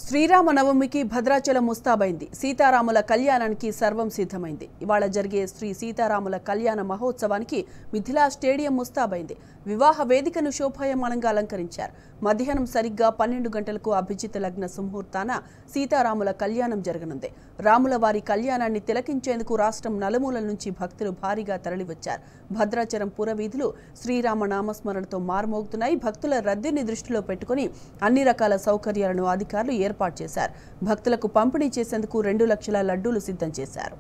శ్రీరామనవమికి భద్రాచలం ముస్తాబైంది. సీతారాముల కళ్యాణానికి సర్వం సిద్ధమైంది. ఇవాళ జరిగే శ్రీ సీతారాముల కళ్యాణ మహోత్సవానికి మిథిలా స్టేడియం ముస్తాబైంది. వివాహ వేదికను శోభాయమానంగా అలంకరించారు. మధ్యాహ్నం సరిగ్గా 12 గంటలకు అభిజిత్ లగ్న సుముహూర్తాన సీతారాముల కళ్యాణం జరగనుంది. రాముల వారి కళ్యాణాన్ని తిలకించేందుకు రాష్ట్రం నలుమూలల నుంచి భక్తులు భారీగా తరలివచ్చారు. భద్రాచలం పురవీధులు శ్రీరామ నామస్మరణతో మారుమోగుతున్నాయి. భక్తుల రద్దీని దృష్టిలో పెట్టుకుని అన్ని రకాల సౌకర్యాలను అధికారులు ఏర్పాటు చేశారు. భక్తులకు పంపిణీ చేసేందుకు 2 లక్షల లడ్డూలు సిద్ధం చేశారు.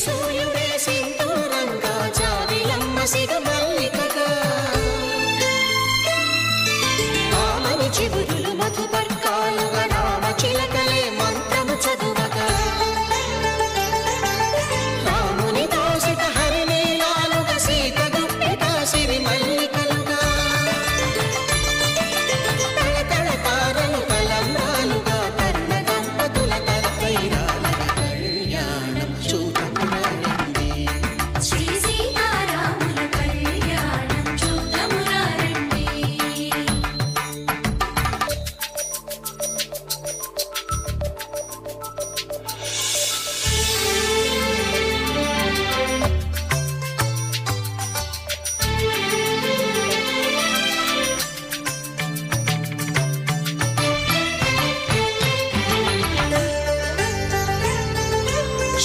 సూర్యుడే సింధూరంగా జాబిలమ్మ సిగమల్లికగా ఆమని చిగురులు మధుపర్కాలుగా రామ చిలకలే మంత్రము చదువగా రాముని దోసిట హరినీలాలుగా సీత గుప్పిట సిరి మల్లికలుగా తళతళ తారలు తలంబ్రాలుగా తరుణ దంపతుల తలపైరాలుగా కళ్యాణం చూద్దాం.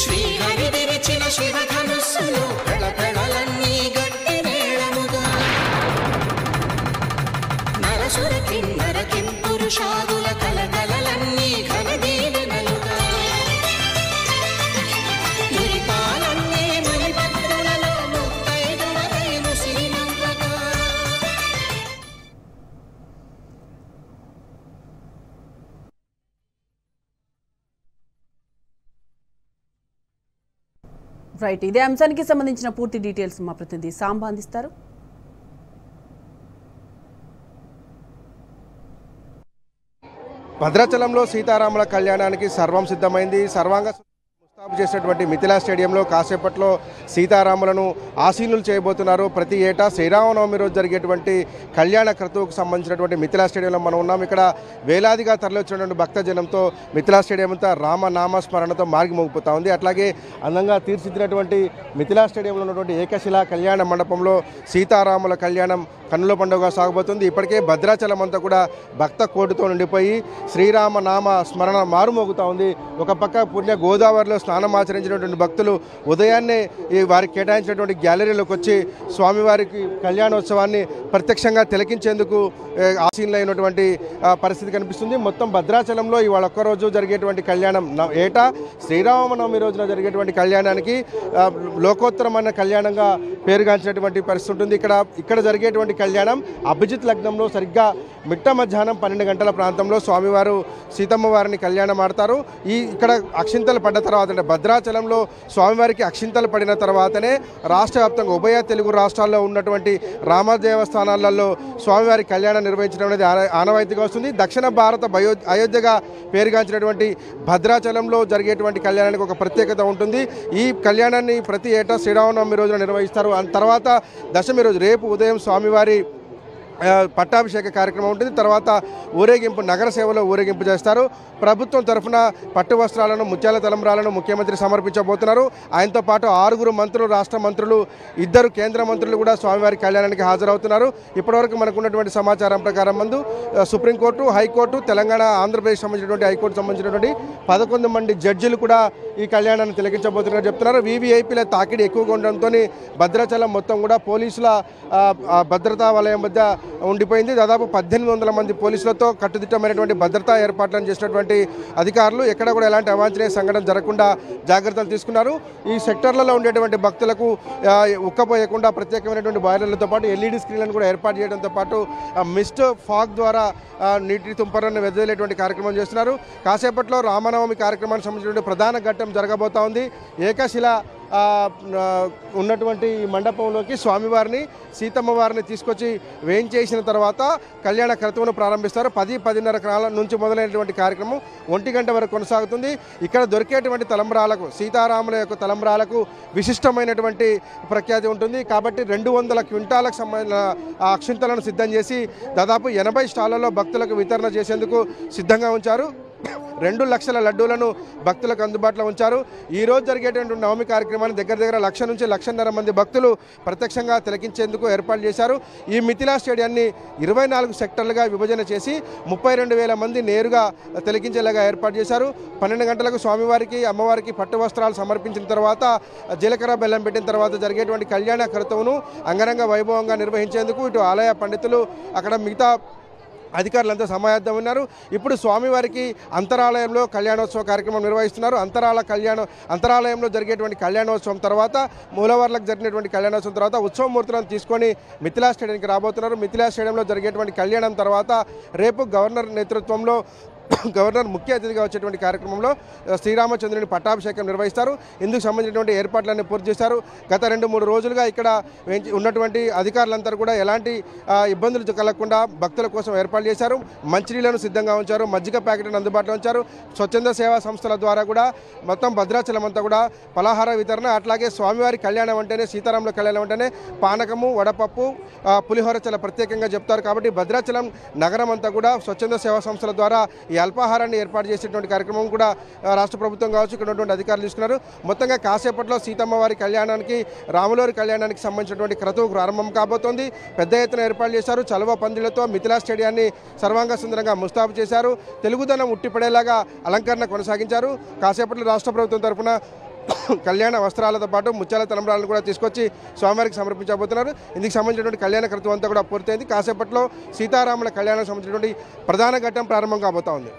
శ్రీహరి విరచిన శివధనుస్సులో పెళపెళలన్నీ గట్టి మేళముగా నరసుర కిన్నర కింపురుషాదుల కలకలలన్నీ ఘనదీవెనలుగా మురిపాలన్నీ మునిభక్తులలో ముత్తైదువలై ముసిరినవ్వగా రైట్, ఇదే అంశానికి సంబంధించిన పూర్తి డీటెయిల్స్ మా ప్రతినిధి సాంబా అందిస్తారు. భద్రాచలంలో సీతారాముల కళ్యాణానికి సర్వం సిద్ధమైంది. సర్వాంగ ముస్తాబు చేసినటువంటి మిథిలా స్టేడియంలో కాసేపట్లో సీతారాములను ఆసీనులు చేయబోతున్నారు. ప్రతి ఏటా శ్రీరామనవమి రోజు జరిగేటువంటి కళ్యాణ క్రతువుకు సంబంధించినటువంటి మిథిలా స్టేడియంలో మనం ఉన్నాం. ఇక్కడ వేలాదిగా తరలివచ్చినటువంటి భక్తజనంతో మిథిలా స్టేడియం అంతా రామనామస్మరణతో మారిమోగిపోతా ఉంది. అట్లాగే అందంగా తీర్చిదిద్దినటువంటి మిథిలా స్టేడియంలో ఉన్నటువంటి ఏకశిలా కళ్యాణ మండపంలో సీతారాముల కళ్యాణం కన్నుల పండుగ సాగబోతుంది. ఇప్పటికే భద్రాచలం అంతా కూడా భక్త కోటితో నిండిపోయి శ్రీరామ నామ స్మరణ మారుమోగుతూ ఉంది. ఒక పక్క పుణ్య గోదావరిలో స్నానం ఆచరించినటువంటి భక్తులు ఉదయాన్నే వారికి కేటాయించినటువంటి గ్యాలరీలోకి వచ్చి స్వామివారికి కళ్యాణోత్సవాన్ని ప్రత్యక్షంగా తిలకించేందుకు ఆసీనులైనటువంటి పరిస్థితి కనిపిస్తుంది. మొత్తం భద్రాచలంలో ఇవాళ ఒక్కరోజు జరిగేటువంటి కళ్యాణం ఏటా శ్రీరామనవమి రోజున జరిగేటువంటి కళ్యాణానికి లోకోత్తరమైన కళ్యాణంగా పేరుగాంచినటువంటి పరిస్థితి ఉంటుంది. ఇక్కడ జరిగేటువంటి కళ్యాణం అభిజిత్ లగ్నంలో సరిగ్గా మిట్ట మధ్యాహ్నం 12 గంటల ప్రాంతంలో స్వామివారు సీతమ్మ వారిని కళ్యాణం ఆడతారు. ఇక్కడ అక్షింతలు పడ్డ తర్వాత అంటే భద్రాచలంలో స్వామివారికి అక్షింతలు పడిన తర్వాతనే రాష్ట్ర వ్యాప్తంగా ఉభయ తెలుగు రాష్ట్రాల్లో ఉన్నటువంటి రామదేవస్థానాలలో స్వామివారి కళ్యాణం నిర్వహించడం అనేది ఆనవాయితీగా వస్తుంది. దక్షిణ భారత అయోధ్యగా పేరుగాంచినటువంటి భద్రాచలంలో జరిగేటువంటి కళ్యాణానికి ఒక ప్రత్యేకత ఉంటుంది. ఈ కళ్యాణాన్ని ప్రతి ఏటా శ్రీరామనవమి రోజున నిర్వహిస్తారు. తర్వాత దశమి రోజు రేపు ఉదయం స్వామివారి పట్టాభిషేక కార్యక్రమం ఉంటుంది. తర్వాత ఊరేగింపు, నగర సేవలో ఊరేగింపు చేస్తారు. ప్రభుత్వం తరఫున పట్టు వస్త్రాలను, ముత్యాల తలంబ్రాలను ముఖ్యమంత్రి సమర్పించబోతున్నారు. ఆయనతో పాటు 6 మంత్రులు, రాష్ట్ర మంత్రులు, 2 కేంద్ర మంత్రులు కూడా స్వామివారి కళ్యాణానికి హాజరవుతున్నారు. ఇప్పటివరకు మనకు ఉన్నటువంటి సమాచారం ప్రకారం ముందు సుప్రీంకోర్టు, హైకోర్టు, తెలంగాణ, ఆంధ్రప్రదేశ్ సంబంధించినటువంటి హైకోర్టు సంబంధించినటువంటి 11 మంది జడ్జిలు కూడా ఈ కళ్యాణాన్ని తిలకించబోతున్నారు చెప్తున్నారు. వీవీఐపీల తాకిడి ఎక్కువగా ఉండడంతో భద్రాచలం మొత్తం కూడా పోలీసుల భద్రతా వలయం మధ్య ఉండిపోయింది. దాదాపు 1800 మంది పోలీసులతో కట్టుదిట్టమైనటువంటి భద్రతా ఏర్పాట్లను చేసినటువంటి అధికారులు ఎక్కడ కూడా ఎలాంటి అవాంఛనీయ సంఘటన జరగకుండా జాగ్రత్తలు తీసుకున్నారు. ఈ సెక్టర్లలో ఉండేటువంటి భక్తులకు ఉక్కపోయకుండా ప్రత్యేకమైనటువంటి బాయిలర్లతో పాటు ఎల్ఈడి స్క్రీన్లను కూడా ఏర్పాటు చేయడంతో పాటు మిస్ట్ ఫాగ్ ద్వారా నీటి తుంపరలను వెదజల్లేటువంటి కార్యక్రమం చేస్తున్నారు. కాసేపట్లో రామనవమి కార్యక్రమానికి సంబంధించినటువంటి ప్రధాన ఘట్టం జరగబోతా ఉంది. ఏకశిల ఉన్నటువంటి ఈ మండపంలోకి స్వామివారిని, సీతమ్మ వారిని తీసుకొచ్చి వేయించేసిన తర్వాత కళ్యాణ క్రతువును ప్రారంభిస్తారు. 10-10:30 నుంచి మొదలైనటువంటి కార్యక్రమం 1 గంట వరకు కొనసాగుతుంది. ఇక్కడ దొరికేటువంటి తలంబ్రాలకు, సీతారాముల యొక్క తలంబ్రాలకు విశిష్టమైనటువంటి ప్రఖ్యాతి ఉంటుంది. కాబట్టి 200 క్వింటాలకు సంబంధించిన అక్షింతలను సిద్ధం చేసి దాదాపు 80 స్టాళ్లలో భక్తులకు వితరణ చేసేందుకు సిద్ధంగా ఉంచారు. 2 లక్షల లడ్డూలను భక్తులకు అందుబాటులో ఉంచారు. ఈరోజు జరిగేటువంటి నవమి కార్యక్రమాన్ని దగ్గర 1,00,000 నుంచి 1,50,000 మంది భక్తులు ప్రత్యక్షంగా తిలకించేందుకు ఏర్పాటు చేశారు. ఈ మిథిలా స్టేడియాన్ని 24 సెక్టర్లుగా విభజన చేసి 32,000 మంది నేరుగా తిలకించేలాగా ఏర్పాటు చేశారు. 12 గంటలకు స్వామివారికి, అమ్మవారికి పట్టు వస్త్రాలు సమర్పించిన తర్వాత, జీలకర్ర బెల్లం పెట్టిన తర్వాత జరిగేటువంటి కళ్యాణ క్రతువును అంగరంగ వైభవంగా నిర్వహించేందుకు ఇటు ఆలయ పండితులు, అక్కడ మిగతా అధికారులంతా సమాయత్తం ఉన్నారు. ఇప్పుడు స్వామివారికి అంతరాలయంలో కళ్యాణోత్సవ కార్యక్రమం నిర్వహిస్తున్నారు. అంతరాలయంలో జరిగేటువంటి కళ్యాణోత్సవం తర్వాత, మూలవర్లకు జరిగినటువంటి కళ్యాణోత్సవం తర్వాత ఉత్సవమూర్తులను తీసుకొని మిథిలా స్టేడియానికి రాబోతున్నారు. మిథిలా స్టేడియంలో జరిగేటువంటి కళ్యాణం తర్వాత రేపు గవర్నర్ నేతృత్వంలో గవర్నర్ ముఖ్య అతిథిగా వచ్చేటువంటి కార్యక్రమంలో శ్రీరామచంద్రుని పట్టాభిషేకం నిర్వహిస్తారు. ఇందుకు సంబంధించినటువంటి ఏర్పాట్లన్నీ పూర్తి చేశారు. గత 2-3 రోజులుగా ఇక్కడ ఉన్నటువంటి అధికారులంతా కూడా ఎలాంటి ఇబ్బందులు కలగకుండా భక్తుల కోసం ఏర్పాటు చేశారు. మంచినీళ్లను సిద్ధంగా ఉంచారు, మజ్జిగ ప్యాకెట్లను అందుబాటులో ఉంచారు. స్వచ్ఛంద సేవా సంస్థల ద్వారా కూడా మొత్తం భద్రాచలం అంతా కూడా పలహార వితరణ, అట్లాగే స్వామివారి కళ్యాణం అంటేనే, సీతారాముల కళ్యాణం అంటేనే పానకము, వడపప్పు, పులిహోర చాలా ప్రత్యేకంగా చెప్తారు. కాబట్టి భద్రాచలం నగరం అంతా కూడా స్వచ్ఛంద సేవా సంస్థల ద్వారా ఈ అల్పాహారాన్ని ఏర్పాటు చేసేటువంటి కార్యక్రమం కూడా రాష్ట్ర ప్రభుత్వం కావచ్చు, ఇక్కడ ఉన్నటువంటి అధికారులు తీసుకున్నారు. మొత్తంగా కాసేపట్లో సీతమ్మ వారి కళ్యాణానికి, రాములవారి కళ్యాణానికి సంబంధించినటువంటి క్రతువు ప్రారంభం కాబోతోంది. పెద్ద ఎత్తున ఏర్పాటు చేశారు. చలువ పందిళ్లతో మిథిలా స్టేడియాన్ని సర్వాంగ సుందరంగా ముస్తాబు చేశారు. తెలుగుదనం ఉట్టిపడేలాగా అలంకరణ కొనసాగించారు. కాసేపట్లో రాష్ట్ర ప్రభుత్వం తరఫున కళ్యాణ వస్త్రాలతో పాటు ముత్యాల తలంబ్రాలను కూడా తీసుకొచ్చి స్వామివారికి సమర్పించబోతున్నారు. ఇందుకు సంబంధించినటువంటి కళ్యాణ క్రతువు అంతా కూడా పూర్తయింది. కాసేపట్లో సీతారాముల కళ్యాణానికి సంబంధించినటువంటి ప్రధాన ఘట్టం ప్రారంభం కాబోతా ఉంది.